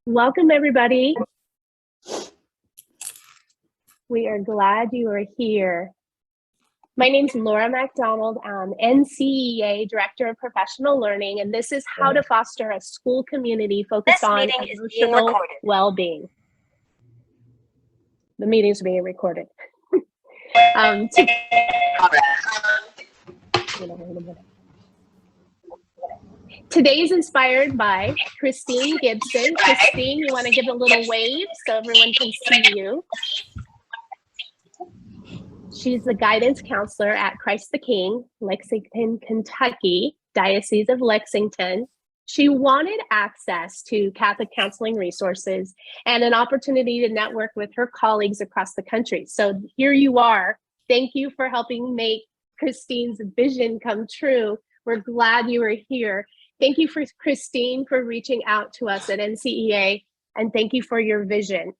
Welcome, everybody. We are glad you are here. My name is Laura MacDonald. I'm NCEA Director of Professional Learning, and this is how to foster a school community focused on emotional well-being. The meeting's being recorded. Today's inspired by Christine Gibson. Christine, you want to give a little wave so everyone can see you? She's the guidance counselor at Christ the King, Lexington, Kentucky, Diocese of Lexington. She wanted access to Catholic counseling resources and an opportunity to network with her colleagues across the country. So here you are. Thank you for helping make Christine's vision come true. We're glad you are here. Thank you for Christine for reaching out to us at NCEA, and thank you for your vision.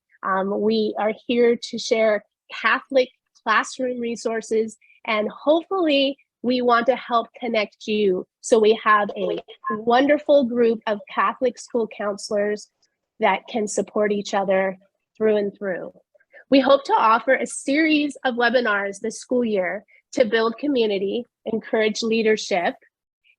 We are here to share Catholic classroom resources, and hopefully we want to help connect you. So we have a wonderful group of Catholic school counselors that can support each other through and through. We hope to offer a series of webinars this school year to build community, encourage leadership,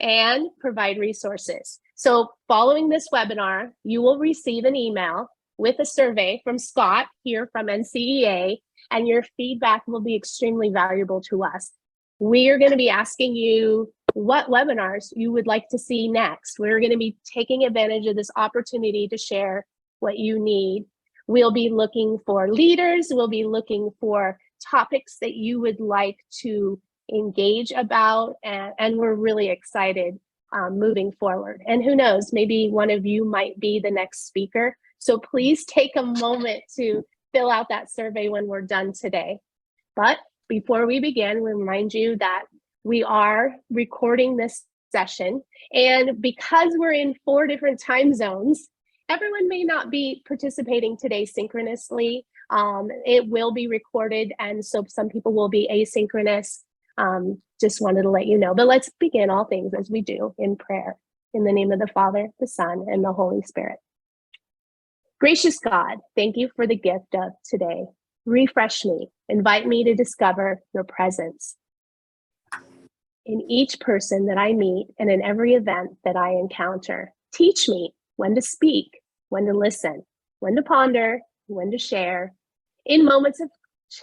and provide resources. So following this webinar, you will receive an email with a survey from Scott here from NCEA, and your feedback will be extremely valuable to us. We are going to be asking you what webinars you would like to see next. We're going to be taking advantage of this opportunity to share what you need. We'll be looking for leaders. We'll be looking for topics that you would like to engage about, and we're really excited moving forward. And who knows, maybe one of you might be the next speaker. So please take a moment to fill out that survey when we're done today. But before we begin, we remind you that we are recording this session, and because we're in 4 different time zones, everyone may not be participating today synchronously. It will be recorded, and so some people will be asynchronous. Just wanted to let you know. But let's begin all things as we do in prayer. In the name of the Father, the Son, and the Holy Spirit. Gracious God, thank you for the gift of today. Refresh me, invite me to discover your presence in each person that I meet and in every event that I encounter. Teach me when to speak, when to listen, when to ponder, when to share. In moments of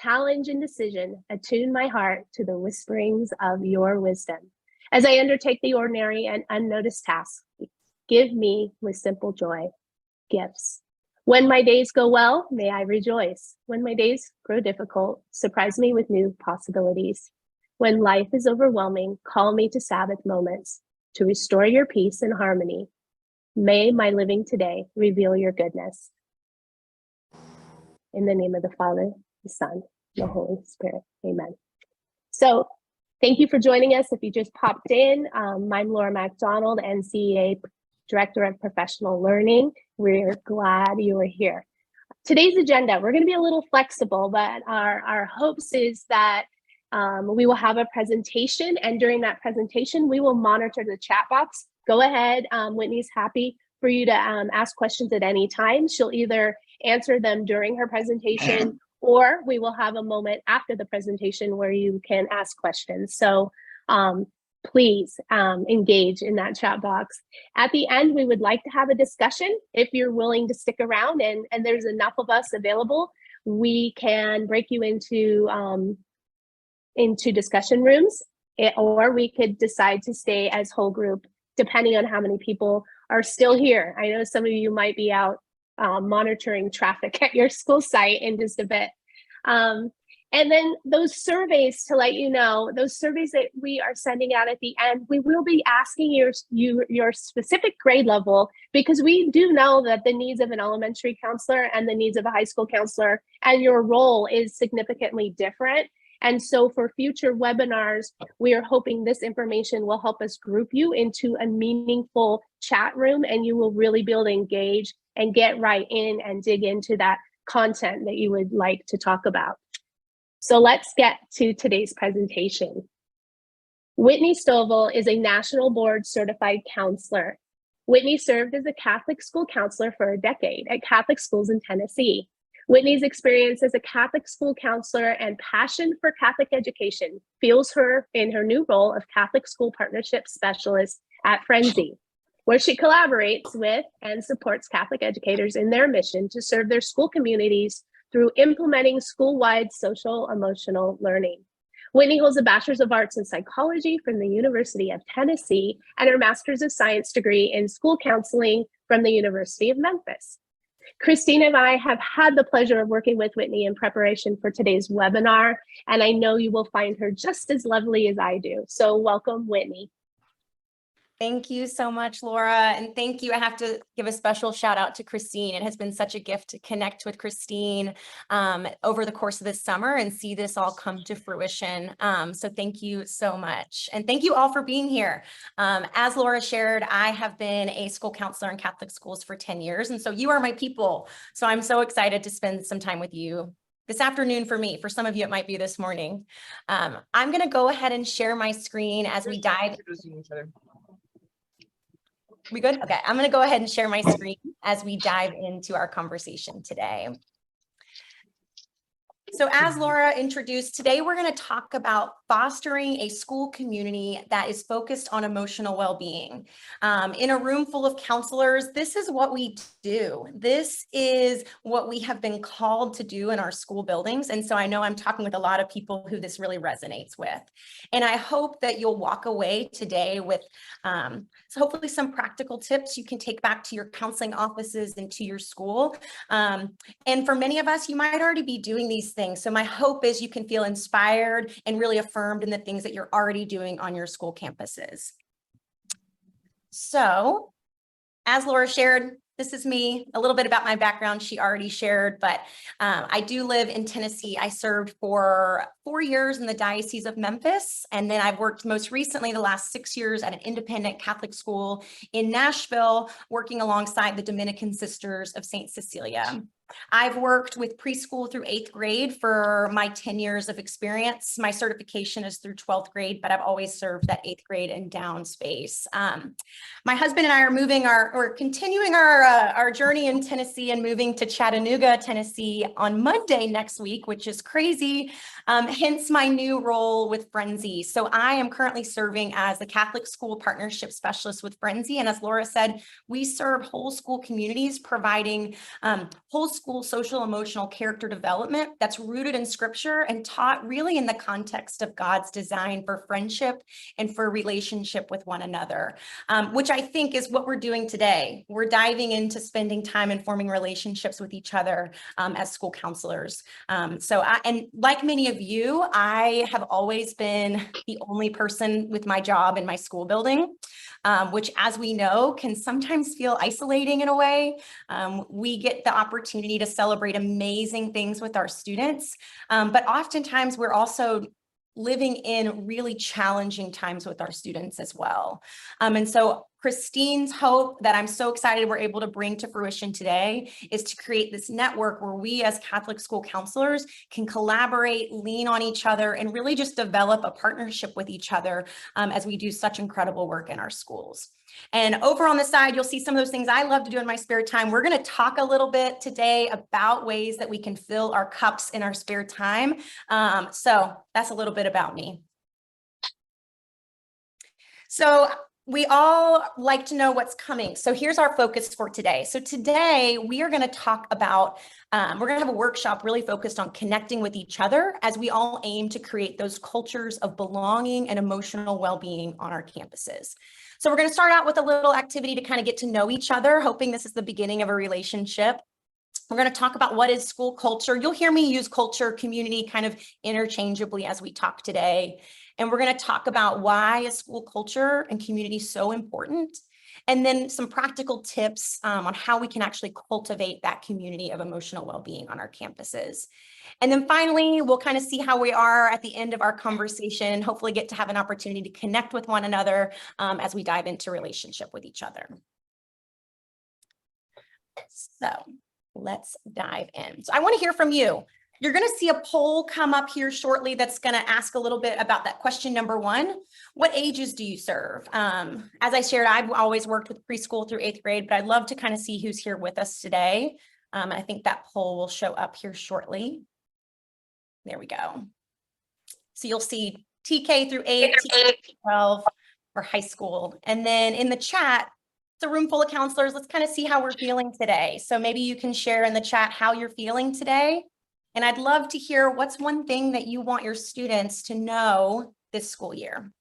challenge and decision, attune my heart to the whisperings of your wisdom. As I undertake the ordinary and unnoticed tasks, give me with simple joy gifts. When my days go well, may I rejoice. When my days grow difficult, surprise me with new possibilities. When life is overwhelming, call me to Sabbath moments to restore your peace and harmony. May my living today reveal your goodness. In the name of the Father, the Son, the Holy Spirit. Amen. So thank you for joining us. If you just popped in, I'm Laura MacDonald, NCEA Director of Professional Learning. We're glad you are here. Today's agenda, we're going to be a little flexible, but our hopes is that we will have a presentation, and during that presentation, we will monitor the chat box. Go ahead, Whitney's happy for you to ask questions at any time. She'll either answer them during her presentation, or we will have a moment after the presentation where you can ask questions. So please engage in that chat box. At the end, we would like to have a discussion. If you're willing to stick around and there's enough of us available, we can break you into discussion rooms, or we could decide to stay as whole group, depending on how many people are still here. I know some of you might be out monitoring traffic at your school site in just a bit. And then those surveys, to let you know, those surveys that we are sending out at the end, we will be asking your specific grade level, because we do know that the needs of an elementary counselor and the needs of a high school counselor and your role is significantly different. And so for future webinars, we are hoping this information will help us group you into a meaningful chat room, and you will really be able to engage and get right in and dig into that content that you would like to talk about. So let's get to today's presentation. Whitney Stovall is a National Board Certified Counselor. Whitney served as a Catholic school counselor for a decade at Catholic schools in Tennessee. Whitney's experience as a Catholic school counselor and passion for Catholic education fuels her in her new role of Catholic school partnership specialist at Frenzy, where she collaborates with and supports Catholic educators in their mission to serve their school communities through implementing school-wide social emotional learning. Whitney holds a Bachelor's of Arts in Psychology from the University of Tennessee and her Master's of Science degree in School Counseling from the University of Memphis. Christine and I have had the pleasure of working with Whitney in preparation for today's webinar, and I know you will find her just as lovely as I do. So welcome, Whitney. Thank you so much, Laura. And thank you. I have to give a special shout out to Christine. It has been such a gift to connect with Christine over the course of this summer and see this all come to fruition. So thank you so much. And thank you all for being here. As Laura shared, I have been a school counselor in Catholic schools for 10 years. And so you are my people. So I'm so excited to spend some time with you this afternoon. For me, for some of you, it might be this morning. I'm going to go ahead and share my screen as we dive. We good? Okay, I'm going to go ahead and share my screen as we dive into our conversation today. So as Laura introduced, today we're going to talk about fostering a school community that is focused on emotional well-being. In a room full of counselors, this is what we do. This is what we have been called to do in our school buildings. And so I know I'm talking with a lot of people who this really resonates with. And I hope that you'll walk away today with so hopefully some practical tips you can take back to your counseling offices and to your school. And for many of us, you might already be doing these things. So my hope is you can feel inspired and really affirmed in the things that you're already doing on your school campuses. So as Laura shared, this is me, a little bit about my background she already shared, but I do live in Tennessee. I served for 4 years in the Diocese of Memphis, and then I've worked most recently the last 6 years at an independent Catholic school in Nashville, working alongside the Dominican Sisters of St. Cecilia. I've worked with preschool through 8th grade for my 10 years of experience. My certification is through 12th grade, but I've always served that 8th grade and down space. My husband and I are continuing our journey in Tennessee and moving to Chattanooga, Tennessee on Monday next week, which is crazy. Hence my new role with Frenzy. So I am currently serving as the Catholic School Partnership Specialist with Frenzy. And as Laura said, we serve whole school communities, providing whole school social emotional character development that's rooted in scripture and taught really in the context of God's design for friendship and for relationship with one another, which I think is what we're doing today. We're diving into spending time and forming relationships with each other as school counselors. And like many of you, I have always been the only person with my job in my school building, which, as we know, can sometimes feel isolating in a way. We get the opportunity to celebrate amazing things with our students, but oftentimes we're also living in really challenging times with our students as well. And so Christine's hope that I'm so excited we're able to bring to fruition today is to create this network where we as Catholic school counselors can collaborate, lean on each other, and really just develop a partnership with each other as we do such incredible work in our schools. And over on the side, you'll see some of those things I love to do in my spare time. We're going to talk a little bit today about ways that we can fill our cups in our spare time. So that's a little bit about me. So we all like to know what's coming. So here's our focus for today. So today we are going to talk about, we're going to have a workshop really focused on connecting with each other as we all aim to create those cultures of belonging and emotional well-being on our campuses. So we're going to start out with a little activity to kind of get to know each other, hoping this is the beginning of a relationship. We're going to talk about what is school culture. You'll hear me use culture, community kind of interchangeably as we talk today. And we're going to talk about why is school culture and community so important, and then some practical tips on how we can actually cultivate that community of emotional well-being on our campuses. And then finally, we'll kind of see how we are at the end of our conversation, hopefully get to have an opportunity to connect with one another as we dive into relationship with each other. So let's dive in. So I want to hear from you. You're going to see a poll come up here shortly that's going to ask a little bit about that question number 1. What ages do you serve? As I shared, I've always worked with preschool through 8th grade, but I'd love to kind of see who's here with us today. I think that poll will show up here shortly. There we go. So you'll see TK through 8, TK through 12, or high school. And then in the chat, it's a room full of counselors. Let's kind of see how we're feeling today. So maybe you can share in the chat how you're feeling today. And I'd love to hear what's one thing that you want your students to know this school year.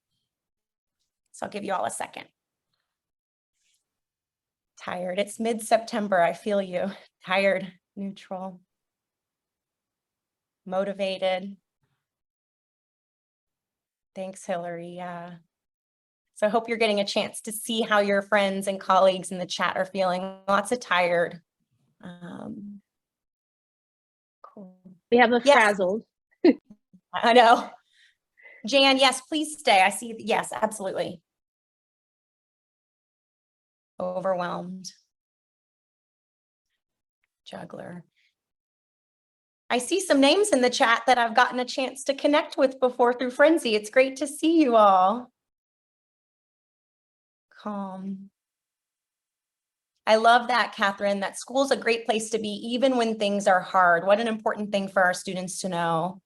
So I'll give you all a second. Tired. It's mid-September. I feel you. Tired, neutral, motivated. Thanks, Hillary. Yeah. So I hope you're getting a chance to see how your friends and colleagues in the chat are feeling. Lots of tired. Cool. We have a Yes. frazzled. I know. Jan, yes, please stay. I see. Yes, absolutely. Overwhelmed. Juggler. I see some names in the chat that I've gotten a chance to connect with before through Frenzy. It's great to see you all. Calm. I love that, Catherine, that school's a great place to be, even when things are hard. What an important thing for our students to know.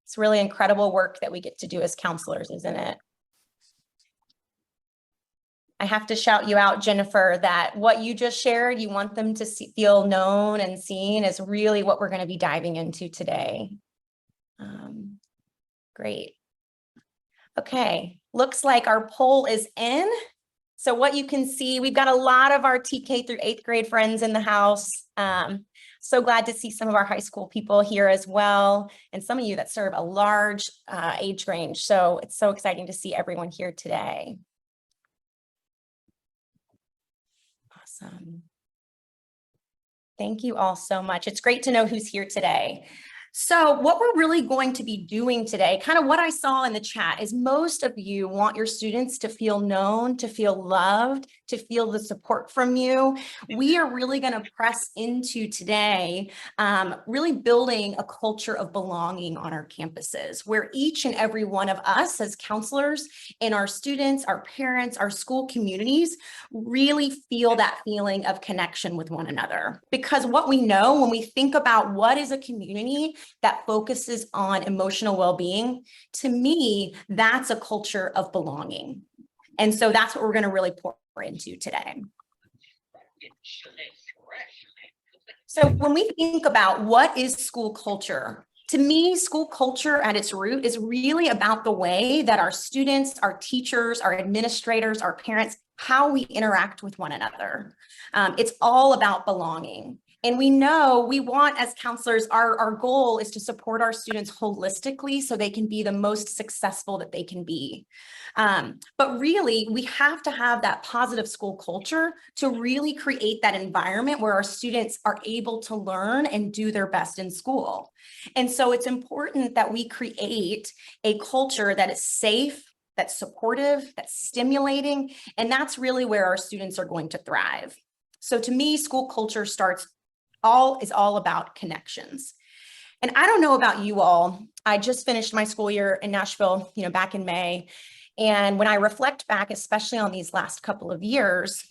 It's really incredible work that we get to do as counselors, isn't it? I have to shout you out, Jennifer, that what you just shared, you want them to feel known and seen, is really what we're going to be diving into today. Great. Okay, looks like our poll is in. So what you can see, we've got a lot of our TK through 8th grade friends in the house. So glad to see some of our high school people here as well, and some of you that serve a large age range. So it's so exciting to see everyone here today. Awesome. Thank you all so much. It's great to know who's here today. So what we're really going to be doing today, kind of what I saw in the chat, is most of you want your students to feel known, to feel loved, to feel the support from you. We are really going to press into today, really building a culture of belonging on our campuses, where each and every one of us as counselors and our students, our parents, our school communities really feel that feeling of connection with one another. Because what we know when we think about what is a community that focuses on emotional well-being, to me, that's a culture of belonging. And so that's what we're going to really pour into today. So when we think about what is school culture, to me, school culture at its root is really about the way that our students, our teachers, our administrators, our parents, how we interact with one another. It's all about belonging. And we know we want, as counselors, our goal is to support our students holistically so they can be the most successful that they can be. But really, we have to have that positive school culture to really create that environment where our students are able to learn and do their best in school. And so it's important that we create a culture that is safe, that's supportive, that's stimulating, and that's really where our students are going to thrive. So to me, school culture is all about connections. And I don't know about you all, I just finished my school year in Nashville, back in May. And when I reflect back, especially on these last couple of years,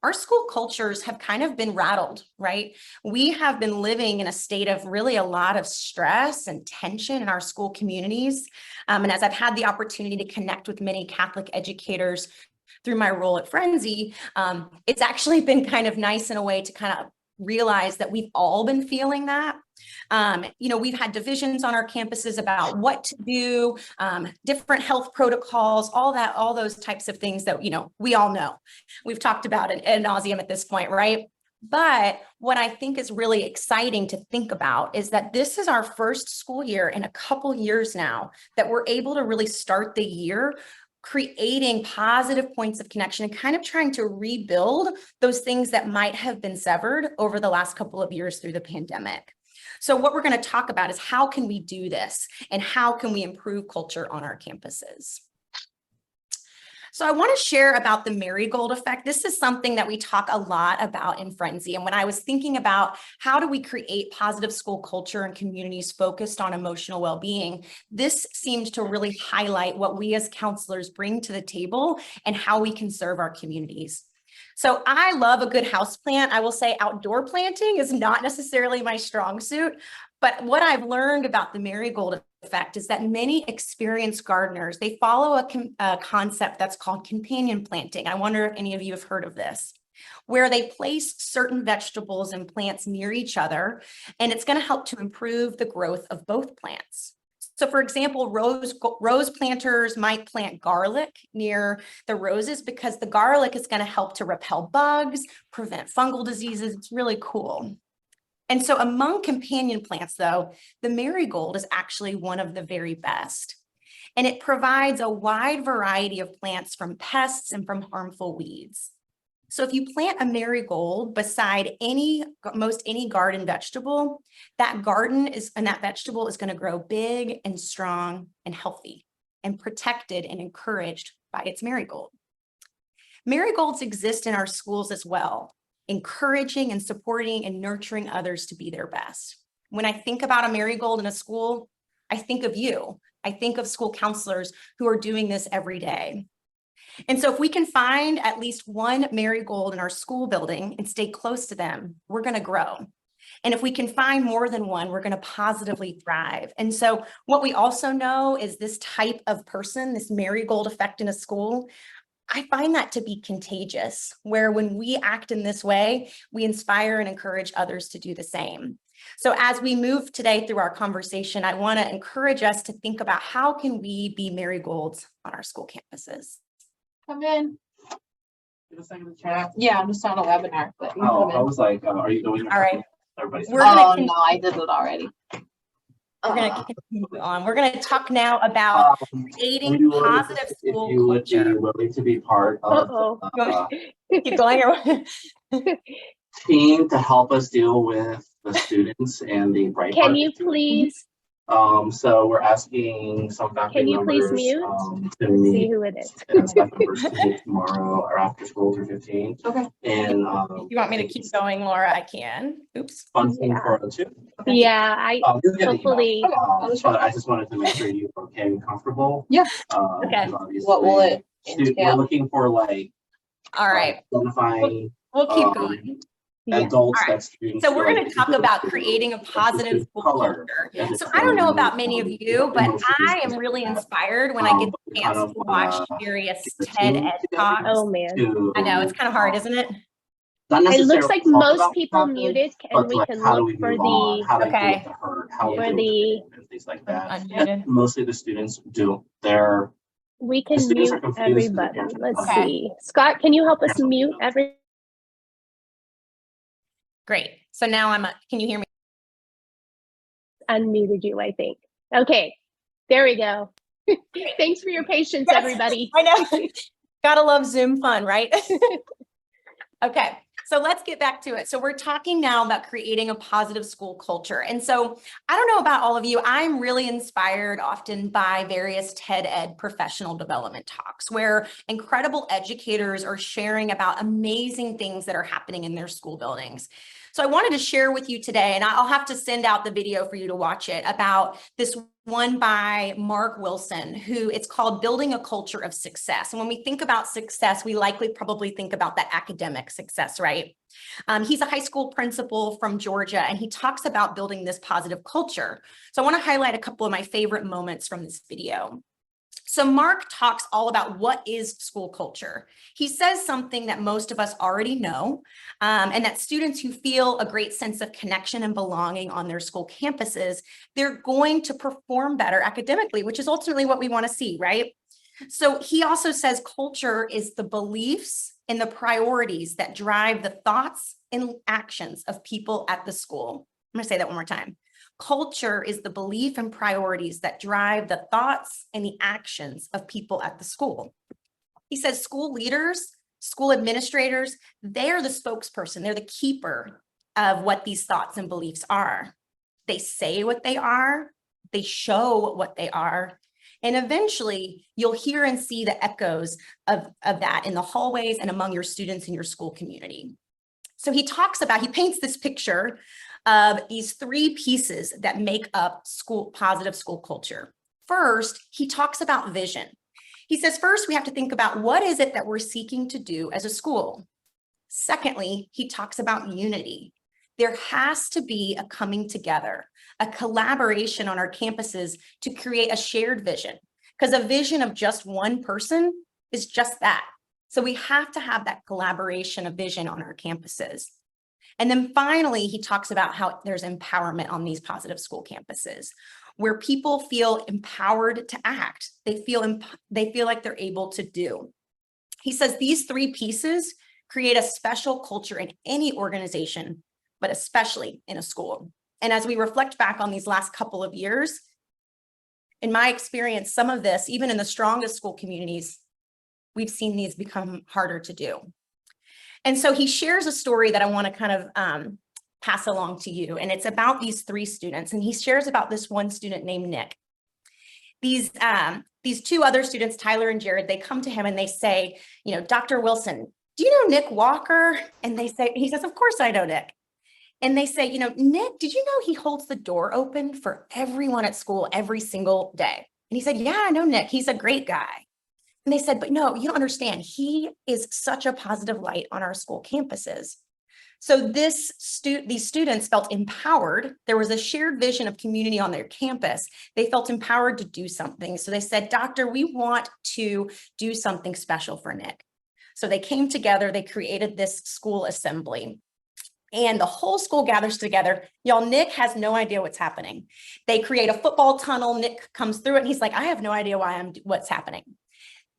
our school cultures have kind of been rattled, right? We have been living in a state of really a lot of stress and tension in our school communities. And as I've had the opportunity to connect with many Catholic educators through my role at Frenzy, it's actually been kind of nice in a way to kind of realize that we've all been feeling that. We've had divisions on our campuses about what to do, different health protocols, all those types of things that, we all know. We've talked about it ad nauseum at this point, right? But what I think is really exciting to think about is that this is our first school year in a couple years now that we're able to really start the year creating positive points of connection and kind of trying to rebuild those things that might have been severed over the last couple of years through the pandemic. So what we're going to talk about is how can we do this and how can we improve culture on our campuses? So I want to share about the Marigold Effect. This is something that we talk a lot about in Frenzy. And when I was thinking about how do we create positive school culture and communities focused on emotional well-being, this seemed to really highlight what we as counselors bring to the table and how we can serve our communities. So I love a good house plant. I will say outdoor planting is not necessarily my strong suit, but what I've learned about the Marigold Effect is that many experienced gardeners, they follow a concept that's called companion planting. I wonder if any of you have heard of this, where they place certain vegetables and plants near each other, and it's going to help to improve the growth of both plants. So for example, rose planters might plant garlic near the roses because the garlic is going to help to repel bugs, prevent fungal diseases. It's really cool. And so among companion plants, though, the marigold is actually one of the very best. And it provides a wide variety of plants from pests and from harmful weeds. So if you plant a marigold beside most any garden vegetable, that vegetable is going to grow big and strong and healthy and protected and encouraged by its marigold. Marigolds exist in our schools as well, encouraging and supporting and nurturing others to be their best. When I think about a marigold in a school, I think of you. I think of school counselors who are doing this every day. And so if we can find at least one marigold in our school building and stay close to them, we're going to grow. And if we can find more than one, we're going to positively thrive. And so what we also know is this type of person, this marigold effect in a school, I find that to be contagious, where when we act in this way, we inspire and encourage others to do the same. So as we move today through our conversation, I want to encourage us to think about how can we be marigolds on our school campuses. Come in. Get a second to chat. Yeah, I'm just on a webinar. But I was like, are you doing it? All right. Everybody's We're gonna no, I did it already. We're going to continue on. We're going to talk now about creating positive school if you would culture. be willing to be part of Keep going. the team to help us deal with the students and the bright. Can you please? So we're asking some faculty Can you members please mute? to meet See who it is. and staff members to meet tomorrow or after school through 15. Okay. And If you want me to keep going, Laura, I can. Oops. funding Yeah. for two. Yeah, I You'll get the hopefully. email. But I just wanted to make sure you were okay and comfortable. Yeah. Okay. What will it We're entail? looking for like All right. identifying We'll keep going. Yeah. adults All right. that students. So we're feel going like to talk they about go creating a to, positive school color, culture. and So I don't know about many of it's, you, but emotions, I am things really like that. inspired when I get the kind chance of to watch wanna various get the TED team Ed together talks. Oh man. I know it's kind of hard, isn't it? Not It necessarily looks like talk most about people topics, muted, and but we like can how do look we for move on, the how to deal Okay. with the hurt, how For we deal the- with and things like that. Unmuted. Mostly the students do. we The can students are mute confused 'cause they everybody. can't Let's talk. see. Scott, can you help us Here's what we mute do. every? Great. So now can you hear me? Unmuted you, I think. Okay, there we go. Thanks for your patience, Yes. everybody. I know. Gotta love Zoom fun, right? Okay, so let's get back to it. So we're talking now about creating a positive school culture. And so I don't know about all of you, I'm really inspired often by various TED Ed professional development talks where incredible educators are sharing about amazing things that are happening in their school buildings. So I wanted to share with you today, and I'll have to send out the video for you to watch it, about this one by Mark Wilson, who it's called Building a Culture of Success. And when we think about success, we likely probably think about that academic success, right? He's a high school principal from Georgia, and he talks about building this positive culture. So I want to highlight a couple of my favorite moments from this video. So Mark talks all about what is school culture. He says something that most of us already know, and that students who feel a great sense of connection and belonging on their school campuses, they're going to perform better academically, which is ultimately what we want to see, right? So he also says culture is the beliefs and the priorities that drive the thoughts and actions of people at the school. I'm going to say that one more time. Culture is the belief and priorities that drive the thoughts and the actions of people at the school. He says school leaders, school administrators, they're the spokesperson. They're the keeper of what these thoughts and beliefs are. They say what they are. They show what they are. And eventually you'll hear and see the echoes of that in the hallways and among your students in your school community. So he paints this picture of these three pieces that make up positive school culture. First, he talks about vision. He says, first, we have to think about what is it that we're seeking to do as a school. Secondly, he talks about unity. There has to be a coming together, a collaboration on our campuses to create a shared vision, because a vision of just one person is just that. So we have to have that collaboration of vision on our campuses. And then finally, he talks about how there's empowerment on these positive school campuses, where people feel empowered to act. They feel like they're able to do. He says these three pieces create a special culture in any organization, but especially in a school. And as we reflect back on these last couple of years, in my experience, some of this, even in the strongest school communities, we've seen these become harder to do. And so he shares a story that I want to kind of pass along to you. And it's about these three students. And he shares about this one student named Nick. These two other students, Tyler and Jared, they come to him and they say, you know, Dr. Wilson, do you know Nick Walker? And he says, of course I know Nick. And they say, you know, Nick, did you know he holds the door open for everyone at school every single day? And he said, yeah, I know Nick. He's a great guy. And they said, but no, you don't understand. He is such a positive light on our school campuses. So these students felt empowered. There was a shared vision of community on their campus. They felt empowered to do something. So they said, Doctor, we want to do something special for Nick. So they came together, they created this school assembly. And the whole school gathers together. Y'all, Nick has no idea what's happening. They create a football tunnel. Nick comes through it and he's like, I have no idea what's happening.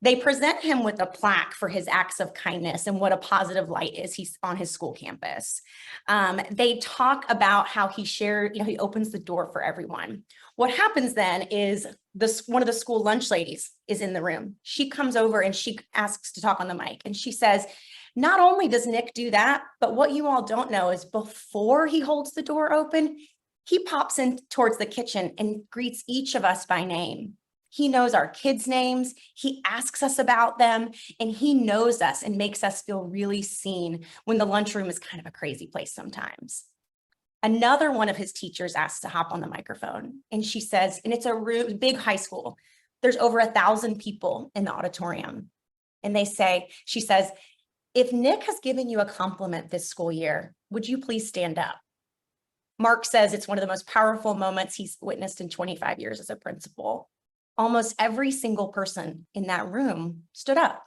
They present him with a plaque for his acts of kindness and what a positive light is he's on his school campus. They talk about how he he opens the door for everyone. What happens then is one of the school lunch ladies is in the room. She comes over and she asks to talk on the mic. And she says, not only does Nick do that, but what you all don't know is before he holds the door open, he pops in towards the kitchen and greets each of us by name. He knows our kids' names, he asks us about them, and he knows us and makes us feel really seen when the lunchroom is kind of a crazy place sometimes. Another one of his teachers asks to hop on the microphone, and she says, and it's a big high school, there's over 1,000 people in the auditorium. And she says, if Nick has given you a compliment this school year, would you please stand up? Mark says it's one of the most powerful moments he's witnessed in 25 years as a principal. Almost every single person in that room stood up.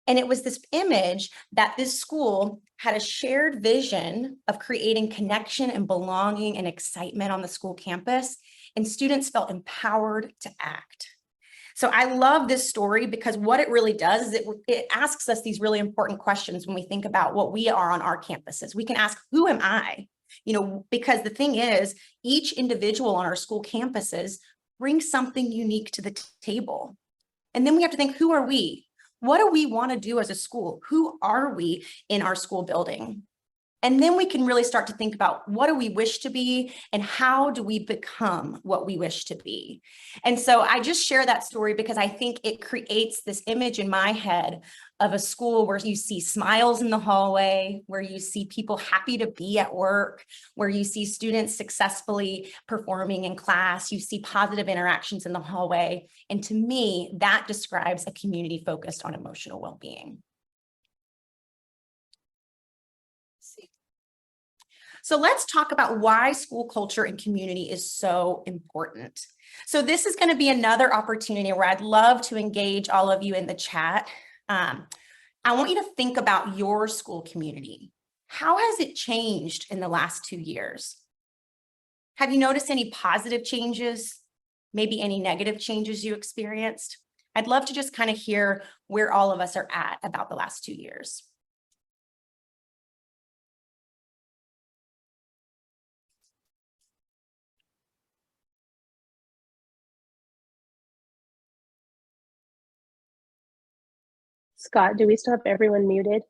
And it was this image that this school had a shared vision of creating connection and belonging and excitement on the school campus, and students felt empowered to act. So I love this story because what it really does is it asks us these really important questions when we think about what we are on our campuses. We can ask, who am I? You know, because the thing is, each individual on our school campuses brings something unique to the table. And then we have to think, who are we? What do we want to do as a school? Who are we in our school building? And then we can really start to think about what do we wish to be and how do we become what we wish to be? And so I just share that story because I think it creates this image in my head of a school where you see smiles in the hallway, where you see people happy to be at work, where you see students successfully performing in class, you see positive interactions in the hallway. And to me, that describes a community focused on emotional well-being. So let's talk about why school culture and community is so important. So this is going to be another opportunity where I'd love to engage all of you in the chat. I want you to think about your school community. How has it changed in the last 2 years? Have you noticed any positive changes? Maybe any negative changes you experienced? I'd love to just kind of hear where all of us are at about the last 2 years. Scott, do we still have everyone muted?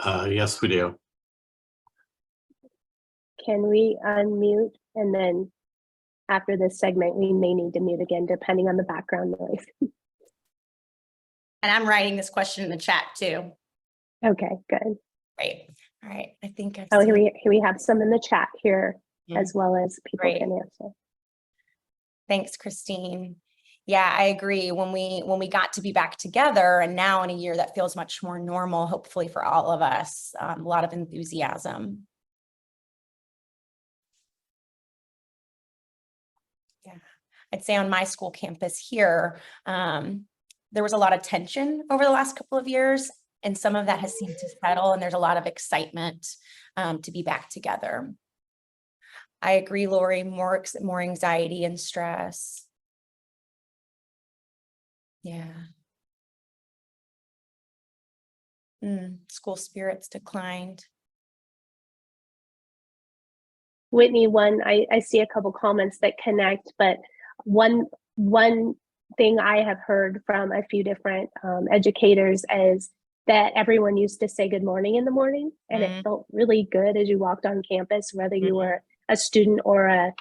Yes, we do. can we unmute? And then after this segment, we may need to mute again, depending on the background noise. And I'm writing this question in the chat too. Okay, good. Great. All right. I think I've Oh, seen. here we have some in the chat here, as well as people Great. can answer. Thanks, Christine. Yeah, I agree. When we got to be back together, and now in a year that feels much more normal, hopefully for all of us, a lot of enthusiasm. Yeah, I'd say on my school campus here, there was a lot of tension over the last couple of years, and some of that has seemed to settle, and there's a lot of excitement to be back together. I agree, Lori, more anxiety and stress. Yeah. School spirits declined. Whitney, I see a couple comments that connect, but one thing I have heard from a few different educators is that everyone used to say good morning in the morning, and it felt really good as you walked on campus, whether you were a student or a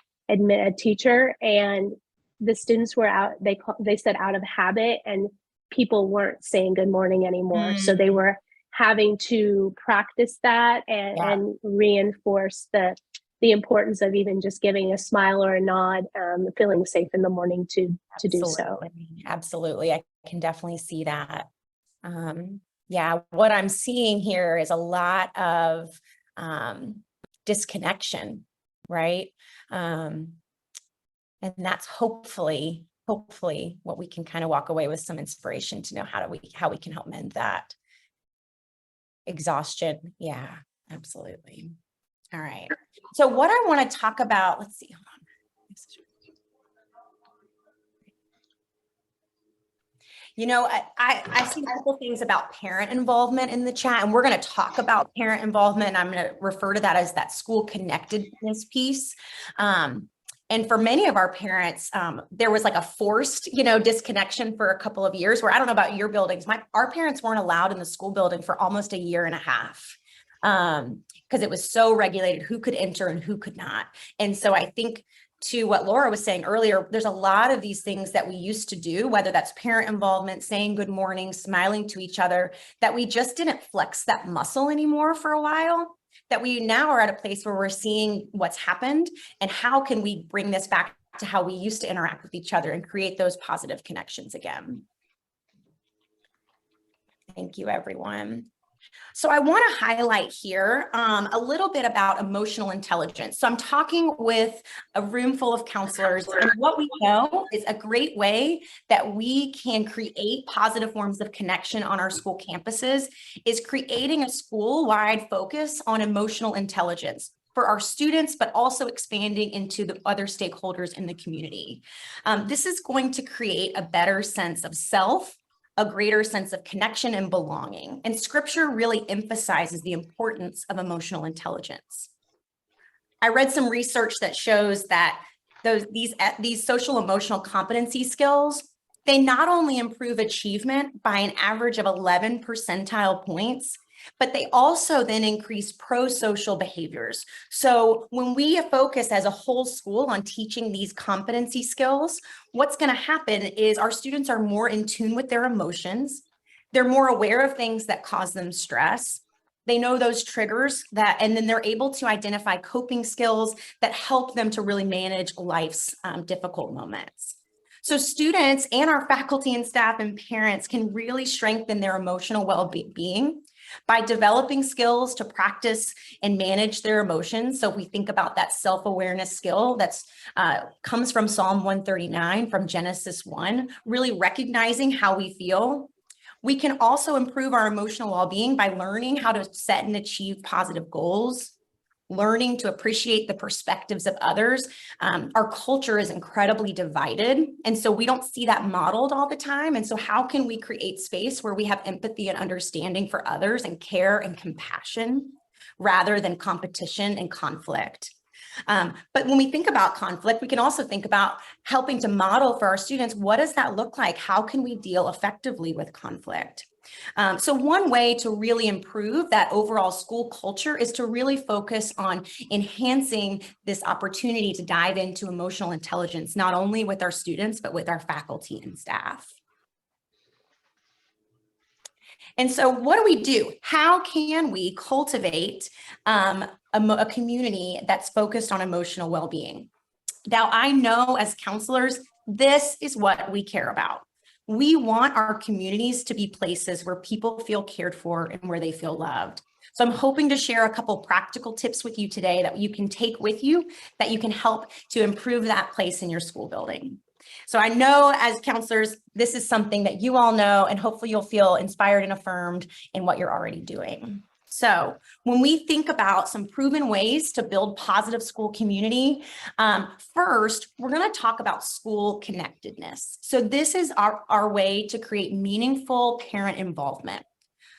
teacher. And the students were out, they said out of habit, and people weren't saying good morning anymore. So they were having to practice that and reinforce the importance of even just giving a smile or a nod, feeling safe in the morning to do so. Absolutely. I can definitely see that. Yeah, what I'm seeing here is a lot of disconnection, right? And that's hopefully what we can kind of walk away with some inspiration to know how we can help mend that. Exhaustion. Yeah, absolutely. All right. So what I want to talk about, let's see, hold on. You know, I see a couple things about parent involvement in the chat, and we're going to talk about parent involvement. And I'm going to refer to that as that school connectedness piece. And for many of our parents, there was like a forced, disconnection for a couple of years where, I don't know about your buildings, our parents weren't allowed in the school building for almost a year and a half. Because it was so regulated who could enter and who could not. And so I think, to what Laura was saying earlier, there's a lot of these things that we used to do, whether that's parent involvement, saying good morning, smiling to each other, that we just didn't flex that muscle anymore for a while, that we now are at a place where we're seeing what's happened and how can we bring this back to how we used to interact with each other and create those positive connections again. Thank you, everyone. So I want to highlight here a little bit about emotional intelligence. So I'm talking with a room full of counselors, and what we know is a great way that we can create positive forms of connection on our school campuses is creating a school-wide focus on emotional intelligence for our students, but also expanding into the other stakeholders in the community. This is going to create a better sense of self, a greater sense of connection and belonging. And scripture really emphasizes the importance of emotional intelligence. I read some research that shows that these social emotional competency skills, they not only improve achievement by an average of 11 percentile points, but they also then increase pro-social behaviors. So when we focus as a whole school on teaching these competency skills, what's going to happen is our students are more in tune with their emotions. They're more aware of things that cause them stress. They know those triggers and then they're able to identify coping skills that help them to really manage life's difficult moments. So students and our faculty and staff and parents can really strengthen their emotional well-being by developing skills to practice and manage their emotions. So if we think about that self-awareness skill that's comes from Psalm 139, from Genesis 1, really recognizing how we feel. We can also improve our emotional well-being by learning how to set and achieve positive goals, learning to appreciate the perspectives of others. Our culture is incredibly divided, and so we don't see that modeled all the time. And so how can we create space where we have empathy and understanding for others and care and compassion rather than competition and conflict? But when we think about conflict, we can also think about helping to model for our students, what does that look like? How can we deal effectively with conflict? So one way to really improve that overall school culture is to really focus on enhancing this opportunity to dive into emotional intelligence, not only with our students, but with our faculty and staff. And so what do? How can we cultivate a community that's focused on emotional well-being? Now, I know as counselors, this is what we care about. We want our communities to be places where people feel cared for and where they feel loved. So I'm hoping to share a couple practical tips with you today that you can take with you, that you can help to improve that place in your school building. So I know as counselors, this is something that you all know, and hopefully you'll feel inspired and affirmed in what you're already doing. So when we think about some proven ways to build positive school community, first, we're going to talk about school connectedness. So this is our way to create meaningful parent involvement.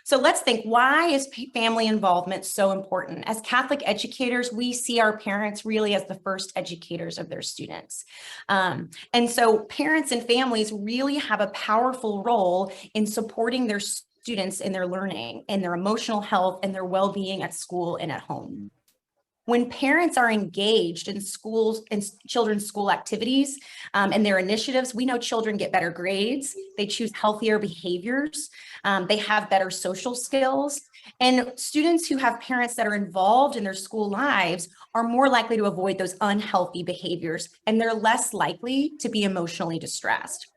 So let's think, why is family involvement so important? As Catholic educators, we see our parents really as the first educators of their students. And so parents and families really have a powerful role in supporting their students in their learning and their emotional health and their well-being at school and at home. When parents are engaged in schools and children's school activities and their initiatives, we know children get better grades, they choose healthier behaviors, they have better social skills, and students who have parents that are involved in their school lives are more likely to avoid those unhealthy behaviors, and they're less likely to be emotionally distressed.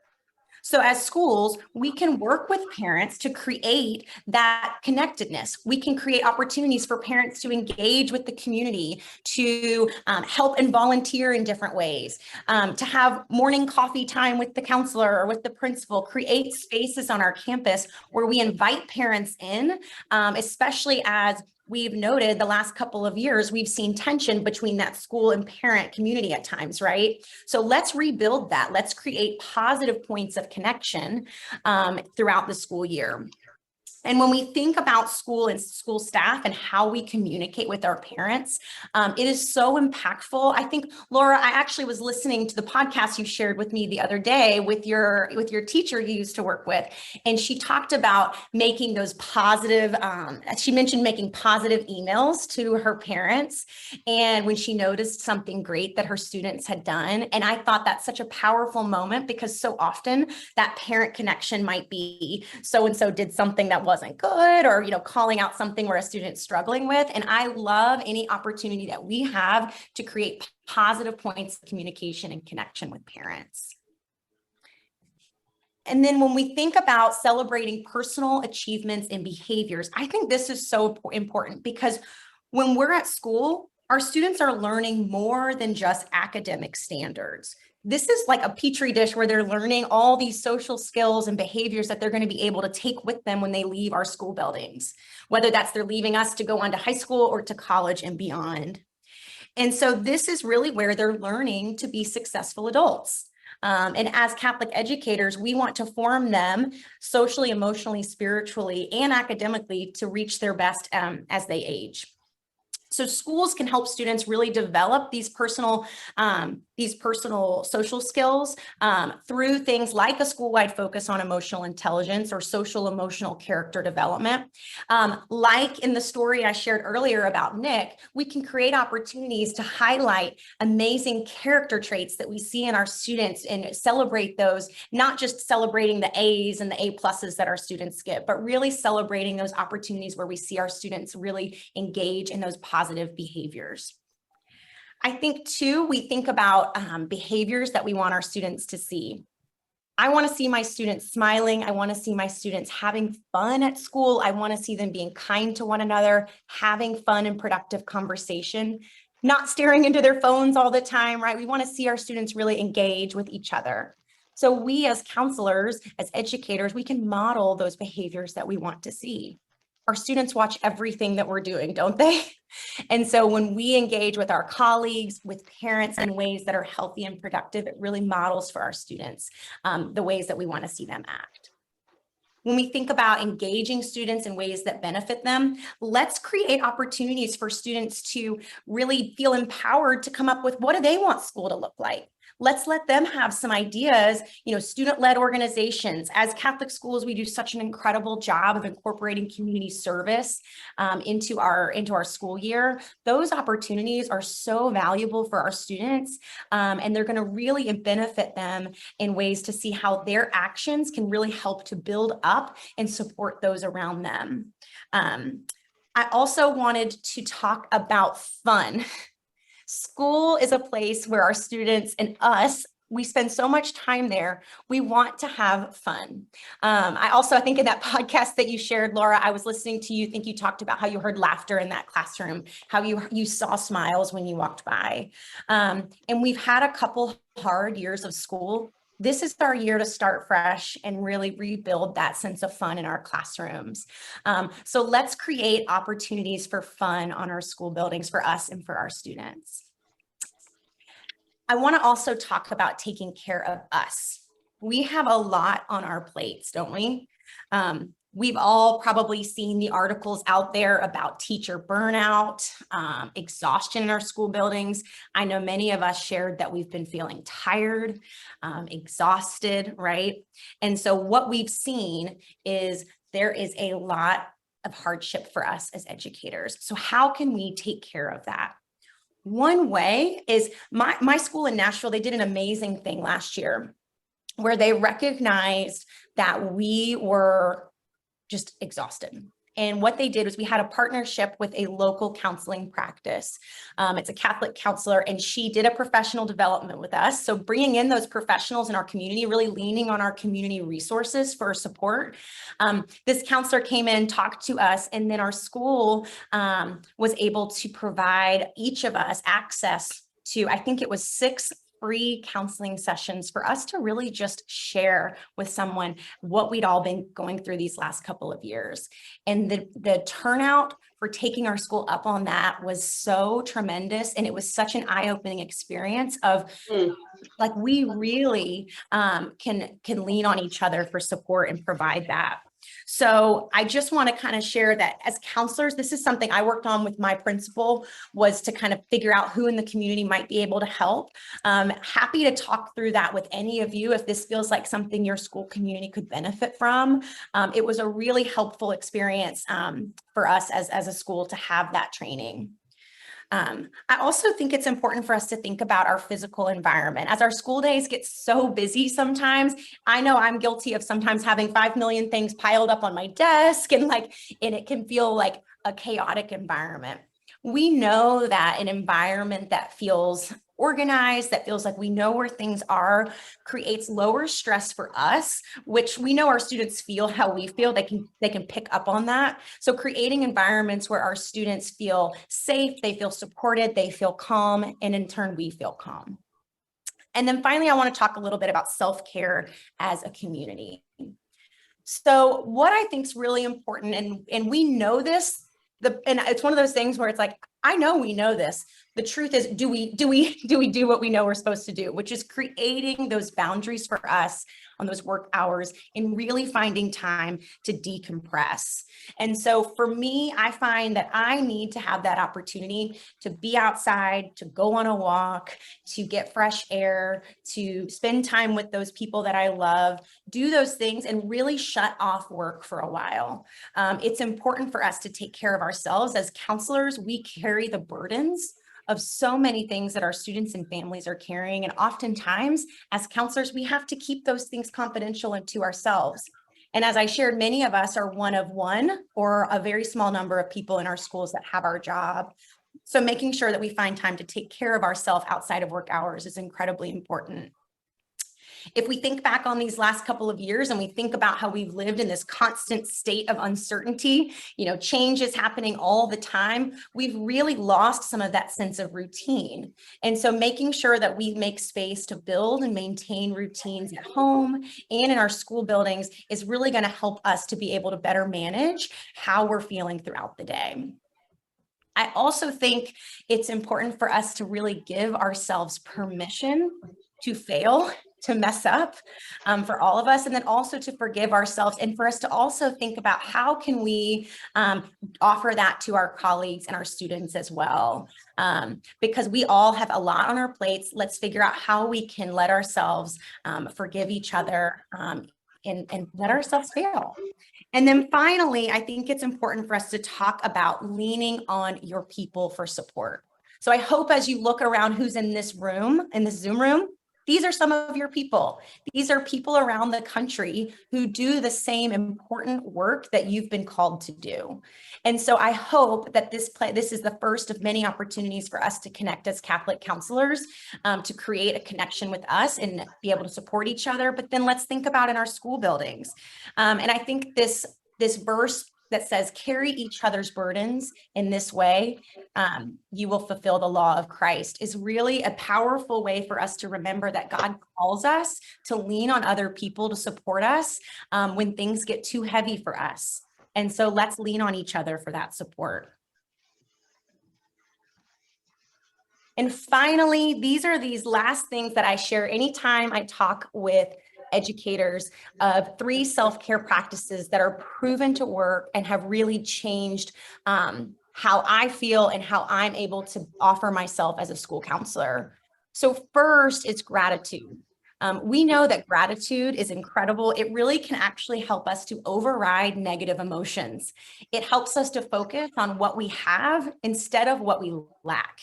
So as schools, we can work with parents to create that connectedness. We can create opportunities for parents to engage with the community, to help and volunteer in different ways, to have morning coffee time with the counselor or with the principal, create spaces on our campus where we invite parents in, especially as we've noted the last couple of years, we've seen tension between that school and parent community at times, right? So let's rebuild that. Let's create positive points of connection throughout the school year. And when we think about school and school staff and how we communicate with our parents, it is so impactful. I think, Laura, I actually was listening to the podcast you shared with me the other day with your teacher you used to work with, and she talked about making those positive, she mentioned making positive emails to her parents, and when she noticed something great that her students had done. And I thought that's such a powerful moment, because so often that parent connection might be so-and-so did something that wasn't good, or calling out something where a student's struggling with. And I love any opportunity that we have to create positive points of communication and connection with parents. And then when we think about celebrating personal achievements and behaviors, I think this is so important, because when we're at school, our students are learning more than just academic standards. This is like a petri dish where they're learning all these social skills and behaviors that they're going to be able to take with them when they leave our school buildings, whether that's they're leaving us to go on to high school or to college and beyond. And so this is really where they're learning to be successful adults. And as Catholic educators, we want to form them socially, emotionally, spiritually, and academically to reach their best as they age. So schools can help students really develop these personal social skills through things like a school-wide focus on emotional intelligence or social emotional character development. Like in the story I shared earlier about Nick, we can create opportunities to highlight amazing character traits that we see in our students and celebrate those, not just celebrating the A's and the A pluses that our students get, but really celebrating those opportunities where we see our students really engage in those positive behaviors. I think too, we think about behaviors that we want our students to see. I want to see my students smiling. I want to see my students having fun at school. I want to see them being kind to one another, having fun and productive conversation, not staring into their phones all the time, right? We want to see our students really engage with each other. So we as counselors, as educators, we can model those behaviors that we want to see. Our students watch everything that we're doing, don't they? And so when we engage with our colleagues, with parents in ways that are healthy and productive, it really models for our students the ways that we want to see them act. When we think about engaging students in ways that benefit them, let's create opportunities for students to really feel empowered to come up with, what do they want school to look like? let's let them have some ideas, student-led organizations. As Catholic schools, we do such an incredible job of incorporating community service into our school year. Those opportunities are so valuable for our students, and they're going to really benefit them in ways to see how their actions can really help to build up and support those around them. I also wanted to talk about fun. School is a place where our students and us, we spend so much time there. We want to have fun. I think in that podcast that you shared, Laura, I was listening to you. I think you talked about how you heard laughter in that classroom, how you saw smiles when you walked by. And we've had a couple hard years of school. This is our year to start fresh and really rebuild that sense of fun in our classrooms. So let's create opportunities for fun on our school buildings for us and for our students. I want to also talk about taking care of us. We have a lot on our plates, don't we? We've all probably seen the articles out there about teacher burnout, exhaustion in our school buildings. I know many of us shared that we've been feeling tired, exhausted, right? And so what we've seen is there is a lot of hardship for us as educators. So how can we take care of that? One way is my school in Nashville, they did an amazing thing last year where they recognized that we were just exhausted. And what they did was we had a partnership with a local counseling practice. It's a Catholic counselor, and she did a professional development with us. So bringing in those professionals in our community, really leaning on our community resources for support. This counselor came in, talked to us, and then our school was able to provide each of us access to, I think it was 6 free counseling sessions for us to really just share with someone what we'd all been going through these last couple of years. And the turnout for taking our school up on that was so tremendous. And it was such an eye-opening experience of like, we really can lean on each other for support and provide that. So I just want to kind of share that as counselors, this is something I worked on with my principal, was to kind of figure out who in the community might be able to help. Happy to talk through that with any of you if this feels like something your school community could benefit from. It was a really helpful experience for us as a school to have that training. I also think it's important for us to think about our physical environment. As our school days get so busy sometimes, I know I'm guilty of sometimes having 5 million things piled up on my desk and it can feel like a chaotic environment. We know that an environment that feels organized, that feels like we know where things are, creates lower stress for us, which we know our students feel how we feel. They can pick up on that. So creating environments where our students feel safe, they feel supported, they feel calm, and in turn, we feel calm. And then finally, I want to talk a little bit about self-care as a community. So what I think is really important, and we know this, and it's one of those things where it's like, I know we know this. The truth is, do we do what we know we're supposed to do, which is creating those boundaries for us on those work hours and really finding time to decompress. And so for me, I find that I need to have that opportunity to be outside, to go on a walk, to get fresh air, to spend time with those people that I love, do those things and really shut off work for a while. It's important for us to take care of ourselves. As counselors, we carry the burdens of so many things that our students and families are carrying. And oftentimes, as counselors, we have to keep those things confidential and to ourselves. And as I shared, many of us are one of one or a very small number of people in our schools that have our job. So making sure that we find time to take care of ourselves outside of work hours is incredibly important. If we think back on these last couple of years and we think about how we've lived in this constant state of uncertainty, change is happening all the time, we've really lost some of that sense of routine. And so making sure that we make space to build and maintain routines at home and in our school buildings is really going to help us to be able to better manage how we're feeling throughout the day. I also think it's important for us to really give ourselves permission to fail to mess up for all of us, and then also to forgive ourselves, and for us to also think about how can we offer that to our colleagues and our students as well. Because we all have a lot on our plates. Let's figure out how we can let ourselves forgive each other and let ourselves fail. And then finally, I think it's important for us to talk about leaning on your people for support. So I hope as you look around who's in this room, in this Zoom room, these are some of your people. These are people around the country who do the same important work that you've been called to do. And so I hope that this is the first of many opportunities for us to connect as Catholic counselors, to create a connection with us and be able to support each other. But then let's think about in our school buildings. And I think this verse that says, carry each other's burdens in this way, you will fulfill the law of Christ, is really a powerful way for us to remember that God calls us to lean on other people to support us when things get too heavy for us. And so let's lean on each other for that support. And finally, these are these last things that I share anytime I talk with educators of 3 self-care practices that are proven to work and have really changed how I feel and how I'm able to offer myself as a school counselor. So first, it's gratitude. We know that gratitude is incredible. It really can actually help us to override negative emotions. It helps us to focus on what we have instead of what we lack.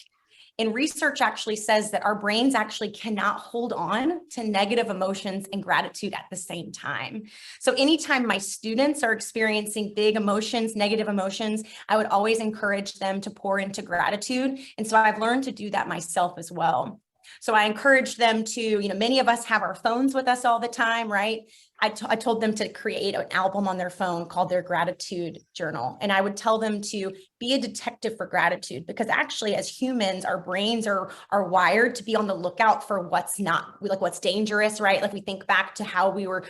And research actually says that our brains actually cannot hold on to negative emotions and gratitude at the same time. So anytime my students are experiencing big emotions, negative emotions, I would always encourage them to pour into gratitude. And so I've learned to do that myself as well. So I encourage them to, many of us have our phones with us all the time, right? I told them to create an album on their phone called their gratitude journal. And I would tell them to be a detective for gratitude, because actually as humans, our brains are wired to be on the lookout for what's dangerous, right? Like we think back to how we were,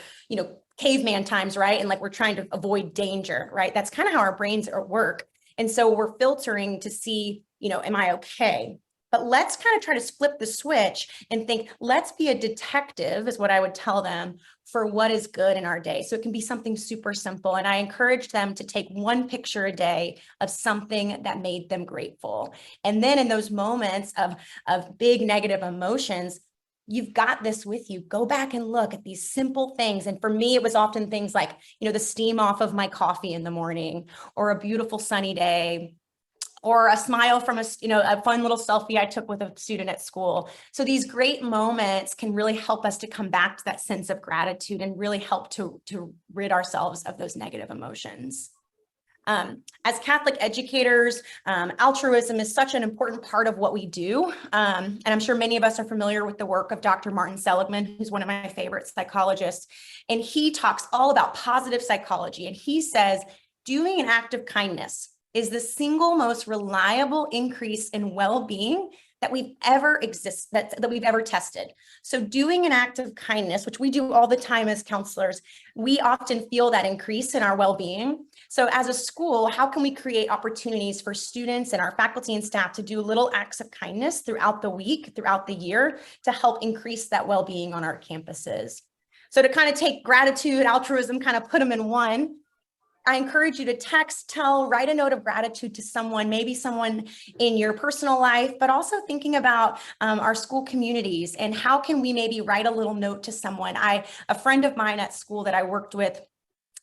caveman times, right? And like we're trying to avoid danger, right? That's kind of how our brains work. And so we're filtering to see, am I okay? But let's kind of try to flip the switch and think, let's be a detective, is what I would tell them, for what is good in our day. So it can be something super simple. And I encourage them to take one picture a day of something that made them grateful. And then in those moments of big negative emotions, you've got this with you. Go back and look at these simple things. And for me, it was often things like, the steam off of my coffee in the morning, or a beautiful sunny day, or a smile from a fun little selfie I took with a student at school. So these great moments can really help us to come back to that sense of gratitude and really help to rid ourselves of those negative emotions. As Catholic educators, altruism is such an important part of what we do. And I'm sure many of us are familiar with the work of Dr. Martin Seligman, who's one of my favorite psychologists. And he talks all about positive psychology. And he says, doing an act of kindness is the single most reliable increase in well-being that we've ever tested. So doing an act of kindness, which we do all the time as counselors, we often feel that increase in our well-being. So as a school, how can we create opportunities for students and our faculty and staff to do little acts of kindness throughout the week, throughout the year, to help increase that well-being on our campuses? So to kind of take gratitude, altruism, kind of put them in one, I encourage you to text, write a note of gratitude to someone, maybe someone in your personal life, but also thinking about our school communities and how can we maybe write a little note to someone. A friend of mine at school that I worked with,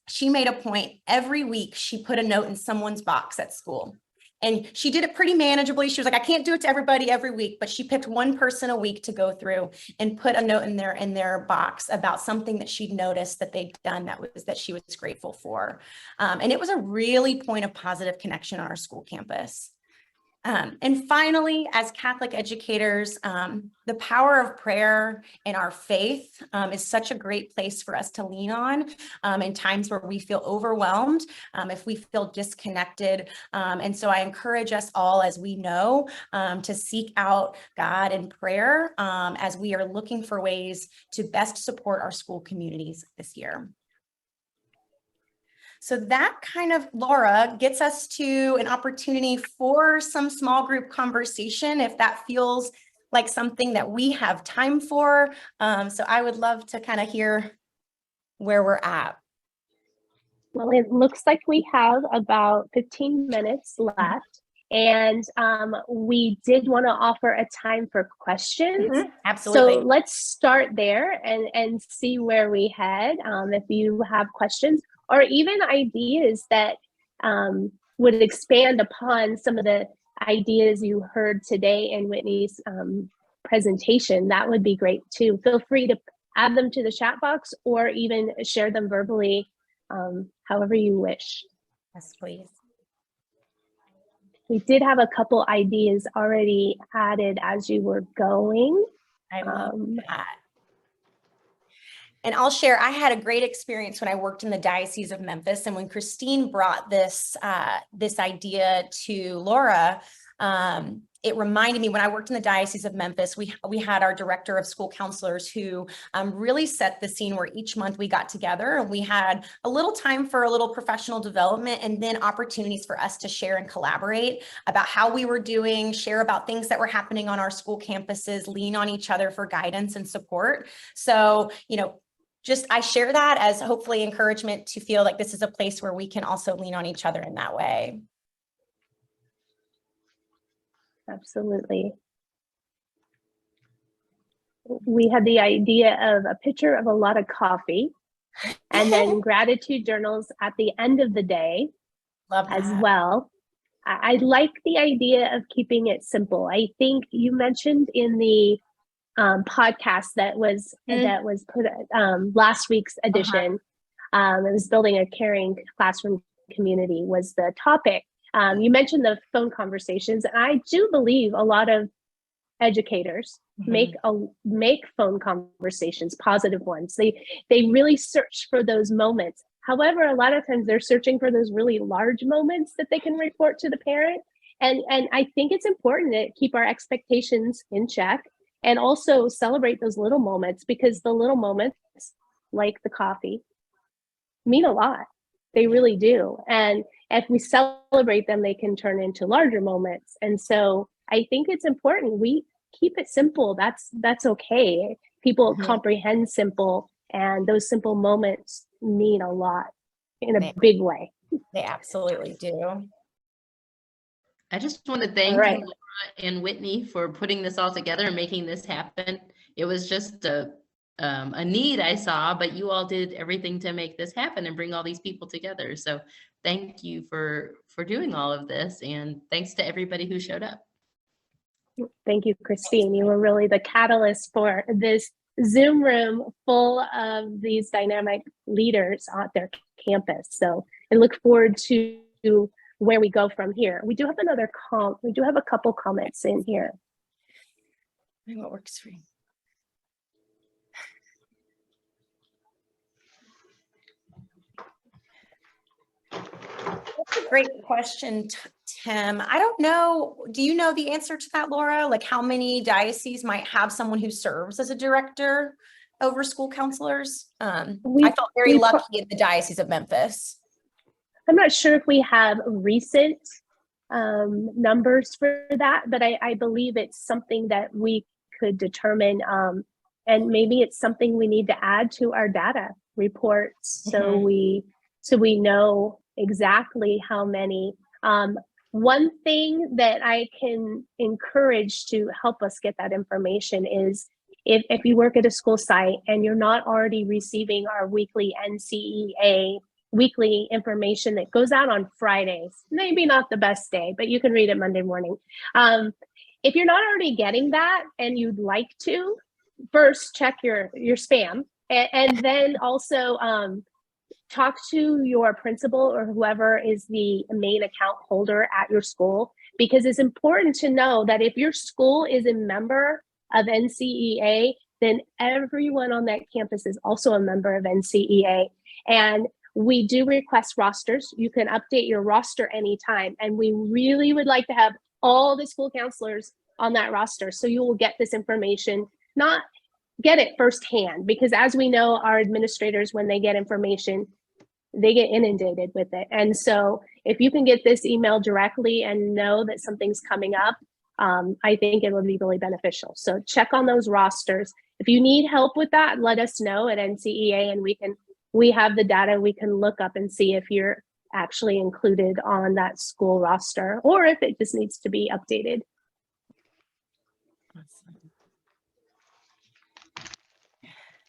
she made a point every week she put a note in someone's box at school. And she did it pretty manageably. She was like, I can't do it to everybody every week, but she picked one person a week to go through and put a note in their box about something that she'd noticed that they'd done that she was grateful for. And it was a really point of positive connection on our school campus. And finally, as Catholic educators, the power of prayer and our faith is such a great place for us to lean on in times where we feel overwhelmed, if we feel disconnected. And so I encourage us all, as we know, to seek out God in prayer as we are looking for ways to best support our school communities this year. So that kind of, Laura, gets us to an opportunity for some small group conversation, if that feels like something that we have time for. So I would love to kind of hear where we're at. Well, it looks like we have about 15 minutes left. And we did want to offer a time for questions. Absolutely. So let's start there and see where we head. If you have questions or even ideas that would expand upon some of the ideas you heard today in Whitney's presentation, that would be great too. Feel free to add them to the chat box or even share them verbally, however you wish. Yes, please. We did have a couple ideas already added as you were going. I love that. And I'll share, I had a great experience when I worked in the Diocese of Memphis. And when Christine brought this, this idea to Laura, it reminded me when I worked in the Diocese of Memphis, we had our director of school counselors who really set the scene where each month we got together and we had a little time for a little professional development and then opportunities for us to share and collaborate about how we were doing, share about things that were happening on our school campuses, lean on each other for guidance and support. So, you know, I share that as hopefully encouragement to feel like this is a place where we can also lean on each other in that way. Absolutely. We had the idea of a picture of a lot of coffee and then gratitude journals at the end of the day. Love that. As well. I like the idea of keeping it simple. I think you mentioned in the podcast that was put last week's edition. It was building a caring classroom community was the topic. You mentioned the phone conversations, and I do believe a lot of educators make phone conversations positive ones. They really search for those moments. However, a lot of times they're searching for those really large moments that they can report to the parent. And I think it's important to keep our expectations in check and also celebrate those little moments, because the little moments, like the coffee, mean a lot. They really do. And if we celebrate them, they can turn into larger moments. And so I think it's important we keep it simple. That's okay. People comprehend simple, and those simple moments mean a lot in a big way. They absolutely do. I just want to thank All right. Laura and Whitney for putting this all together and making this happen. It was just a need I saw, but you all did everything to make this happen and bring all these people together. So thank you for doing all of this, and thanks to everybody who showed up. Thank you, Christine. You were really the catalyst for this Zoom room full of these dynamic leaders on their campus. So I look forward to where we go from here. We do have we do have a couple comments in here. What works for you? That's a great question, Tim. I don't know. Do you know the answer to that, Laura? Like how many dioceses might have someone who serves as a director over school counselors? I felt very lucky in the Diocese of Memphis. I'm not sure if we have recent numbers for that, but I believe it's something that we could determine, and maybe it's something we need to add to our data reports so we know exactly how many. One thing that I can encourage to help us get that information is if you work at a school site and you're not already receiving our weekly NCEA weekly information that goes out on Fridays, maybe not the best day, but you can read it Monday morning. If you're not already getting that and you'd like to, first check your spam, and then also talk to your principal or whoever is the main account holder at your school, because it's important to know that if your school is a member of NCEA, then everyone on that campus is also a member of NCEA. And we do request rosters. You can update your roster anytime. And we really would like to have all the school counselors on that roster. So you will get this information, not get it firsthand, because as we know, our administrators, when they get information, they get inundated with it. And so if you can get this email directly and know that something's coming up, I think it would be really beneficial. So check on those rosters. If you need help with that, let us know at NCEA, and we have the data we can look up and see if you're actually included on that school roster or if it just needs to be updated.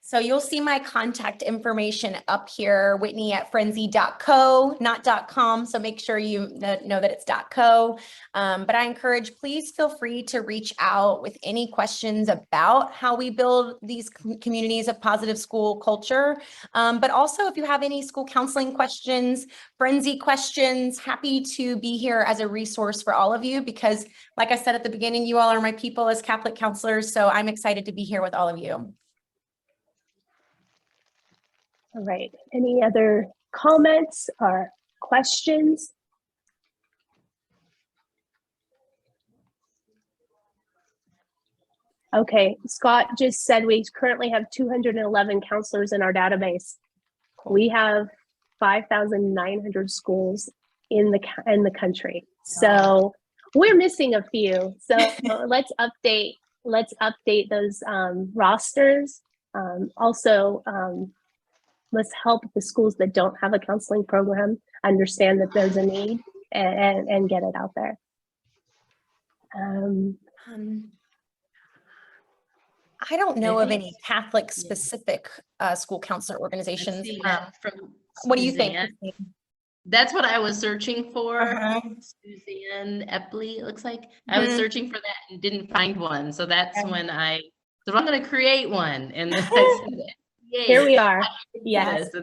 So you'll see my contact information up here, Whitney at frenzy.co, not .com. So make sure you know that it's .co. But I encourage, please feel free to reach out with any questions about how we build these communities of positive school culture. But also if you have any school counseling questions, Frenzy questions, happy to be here as a resource for all of you, because like I said at the beginning, you all are my people as Catholic counselors. So I'm excited to be here with all of you. All right, any other comments or questions? Okay, Scott just said we currently have 211 counselors in our database. We have 5,900 schools in the country. So we're missing a few. So let's update those rosters. Let's help the schools that don't have a counseling program understand that there's a need and get it out there. I don't know of any Catholic specific school counselor organizations. What do you think? That's what I was searching for. Suzanne Epley, it looks like. I was searching for that and didn't find one. So that's when I'm going to create one. And here we are. Yes. So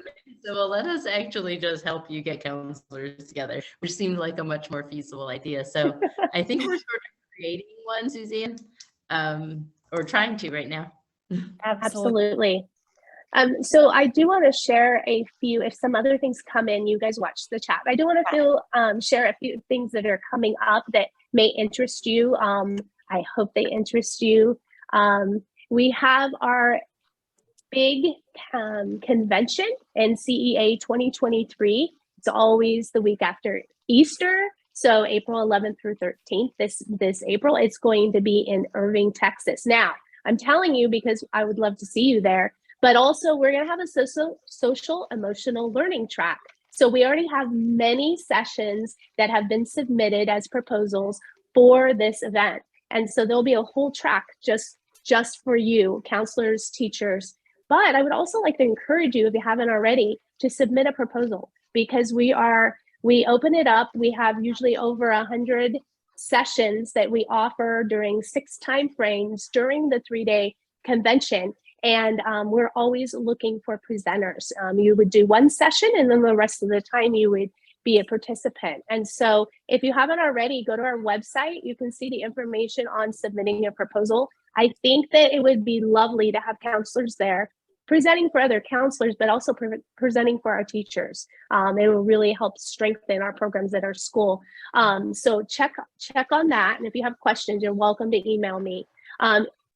well, let us actually just help you get counselors together, which seems like a much more feasible idea. So I think we're sort of creating one, Suzanne, or trying to right now. Absolutely. So I do want to share a few, if some other things come in, you guys watch the chat. I do want to share a few things that are coming up that may interest you. I hope they interest you. We have our big convention, NCEA 2023. It's always the week after Easter. So April 11th through 13th, this April, it's going to be in Irving, Texas. Now, I'm telling you because I would love to see you there, but also we're going to have a social emotional learning track. So we already have many sessions that have been submitted as proposals for this event. And so there'll be a whole track just for you, counselors, teachers. But I would also like to encourage you, if you haven't already, to submit a proposal, because we open it up. We have usually over 100 sessions that we offer during 6 time frames during the 3-day convention. And we're always looking for presenters. You would do one session and then the rest of the time you would be a participant. And so if you haven't already, go to our website. You can see the information on submitting a proposal. I think that it would be lovely to have counselors there presenting for other counselors, but also presenting for our teachers. It will really help strengthen our programs at our school. So check on that. And if you have questions, you're welcome to email me.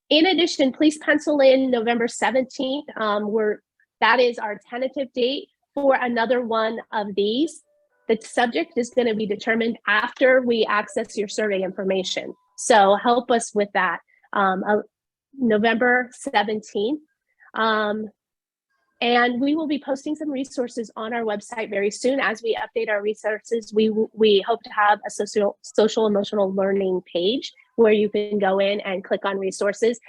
In addition, please pencil in November 17th. That is our tentative date for another one of these. The subject is going to be determined after we access your survey information. So help us with that. November 17th. And we will be posting some resources on our website very soon. As we update our resources, we hope to have a social emotional learning page where you can go in and click on resources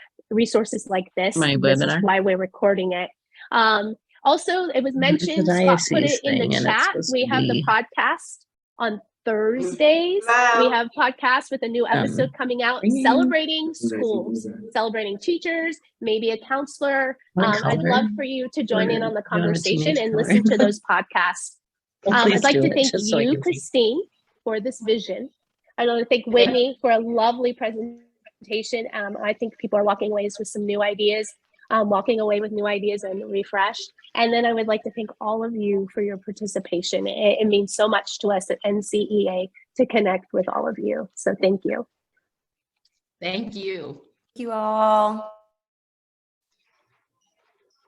like this. This is why we're recording it. Also, it was mentioned, Scott put it in the chat. We have the podcast on Thursdays. We have podcasts with a new episode coming out, celebrating schools, celebrating teachers, maybe a counselor. I'd love for you to join in on the conversation and listen to those podcasts. I'd like to thank you, Christine, for this vision. I'd like to thank Whitney for a lovely presentation. I think people are walking away with some new ideas, and refreshed. And then I would like to thank all of you for your participation. It means so much to us at NCEA to connect with all of you. So thank you. Thank you. Thank you all.